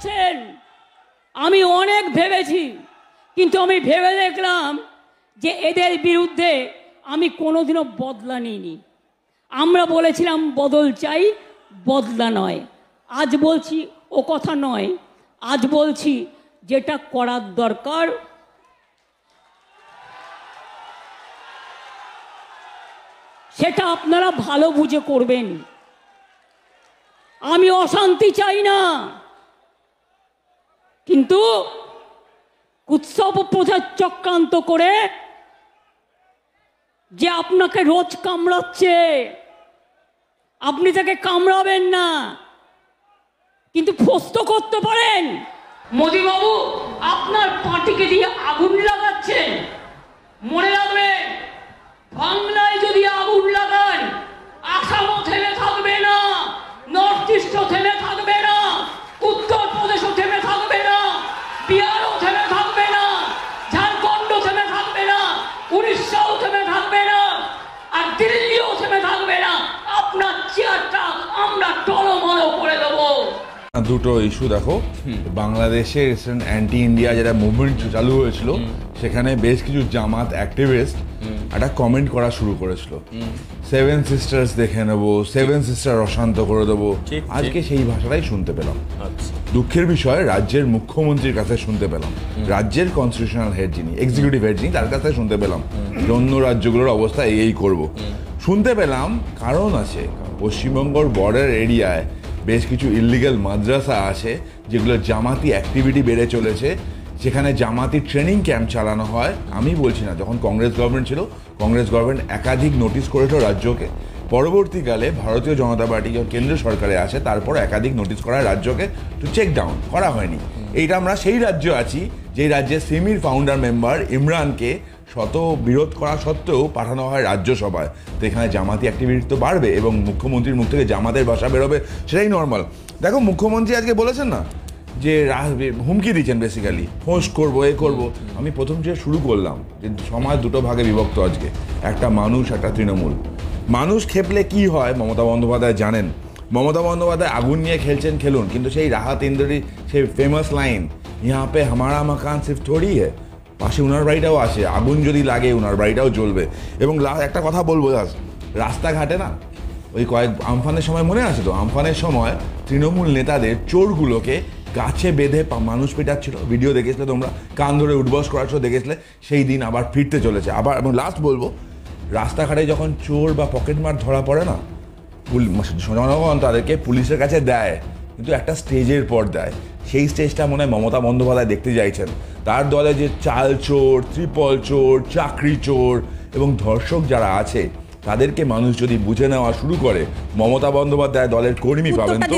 বলেছেন, আমি অনেক ভেবেছি, কিন্তু আমি ভেবে দেখলাম যে এদের বিরুদ্ধে আমি কোনোদিনও বদলা নিইনি। আমরা বলেছিলাম বদল চাই, বদলা নয়। আজ বলছি ও কথা নয়, আজ বলছি যেটা করার দরকার সেটা আপনারা ভালো বুঝে করবেন। আমি অশান্তি চাই না, কিন্তু উৎসব প্রচার চক্রান্ত করে যে আপনাকে রোজ কামড়াচ্ছে, আপনি তাকে কামড়াবেন না, কিন্তু ফস্ত করতে পারেন। মোদিবাবু আপনার পার্টিকে দিয়ে আগুন লাগাচ্ছেন, মনে রাখবেন বাংলায় যদি আগুন লাগান আসামও থেমে থাকবে না, নর্থ ইস্টও থেমে থাকবে না, উত্তরপ্রদেশও থেমে থাকবে না, বিহারও থেমে থাকবে না, ঝাড়খণ্ডও থেমে থাকবে না, উড়িষ্যাও থেমে থাকবে না, আর দিল্লিও থেমে থাকবে না। আপনার চেয়ারটা আমরা টলমল করে দেবো। দুটো ইস্যু দেখো, বাংলাদেশে রিসেন্ট অ্যান্টি ইন্ডিয়া যেটা মুভমেন্ট চালু হয়েছিল সেখানে বেশ কিছু জামাত অ্যাক্টিভিস্ট একটা কমেন্ট করা শুরু করেছিল, সেভেন সিস্টার্স দেখে নেবো, সেভেন সিস্টার অশান্ত করে দেবো। আজকে সেই ভাষাটাই শুনতে পেলাম। দুঃখের বিষয় রাজ্যের মুখ্যমন্ত্রীর কাছে শুনতে পেলাম, রাজ্যের কনস্টিটিউশনাল হেড যিনি, এক্সিকিউটিভ হেড যিনি, তার কাছে শুনতে পেলাম অন্য রাজ্যগুলোর অবস্থা এই করব। শুনতে পেলাম কারণ আছে, পশ্চিমবঙ্গর বর্ডার এরিয়ায় বেশ কিছু ইলিগাল মাদ্রাসা আছে যেগুলো জামাতি অ্যাক্টিভিটি বেড়ে চলেছে, সেখানে জামাতি ট্রেনিং ক্যাম্প চালানো হয়। আমি বলছি না, যখন কংগ্রেস গভর্নমেন্ট ছিল, কংগ্রেস গভর্নমেন্ট একাধিক নোটিশ করেছিল রাজ্যকে, পরবর্তীকালে ভারতীয় জনতা পার্টি যখন কেন্দ্র সরকারে আসে তারপর একাধিক নোটিশ করা রাজ্যকে টু চেক ডাউন করা হয়নি। এইটা আমরা সেই রাজ্য আছি যেই রাজ্যে সিমির ফাউন্ডার মেম্বার ইমরানকে শত বিরোধ করা সত্ত্বেও পাঠানো হয় রাজ্যসভায়। তো এখানে জামাতি অ্যাক্টিভিটি তো বাড়বে এবং মুখ্যমন্ত্রীর মুখ থেকে জামাতের ভাষা বেরোবে, সেটাই নর্মাল। দেখো মুখ্যমন্ত্রী আজকে বলেছেন না যে হুমকি দিচ্ছেন, বেসিক্যালি ফোঁস করবো, এ করবো। আমি প্রথম যে শুরু করলাম যে সমাজ দুটো ভাগে বিভক্ত আজকে, একটা মানুষ, একটা তৃণমূল। মানুষ খেপলে কি হয় মমতা বন্দ্যোপাধ্যায় জানেন। মমতা বন্দ্যোপাধ্যায় আগুন নিয়ে খেলছেন, খেলুন, কিন্তু সেই রাহাত ইন্দ্রি সেই ফেমাস লাইন ইহা পে হামারা মাকান সিফ থোড়ি হে, পাশে উনার বাড়িটাও আছে, আগুন যদি লাগে উনার বাড়িটাও জ্বলবে। এবং একটা কথা বলবো, রাস্তাঘাটে না ওই আমফানের সময় মনে আছে তো, আমফানের সময় তৃণমূল নেতাদের চোরগুলোকে গাছে বেঁধে মানুষ পেটাচ্ছিল, ভিডিও দেখেছিলে তোমরা, কান ধরে উঠবস করাচ্ছিল দেখেছিলে। সেই দিন আবার ফিরতে চলেছে আবার। এবং লাস্ট বলবো, রাস্তাঘাটে যখন চোর বা পকেটমার ধরা পড়ে না, জনগণ তাদেরকে পুলিশের কাছে দেয়, কিন্তু একটা স্টেজের পর দেয়। সেই স্টেজটা মনে হয় মমতা বন্দ্যোপাধ্যায় দেখতে চাইছেন। তার দলে যে চাল চোর, ত্রিপল চোর, চাকরি চোর এবং ধর্ষক যারা আছে তাদেরকে মানুষ যদি বুঝে নেওয়া শুরু করে, মমতা বন্দ্যোপাধ্যায় দলের কর্মী পাবেন তো।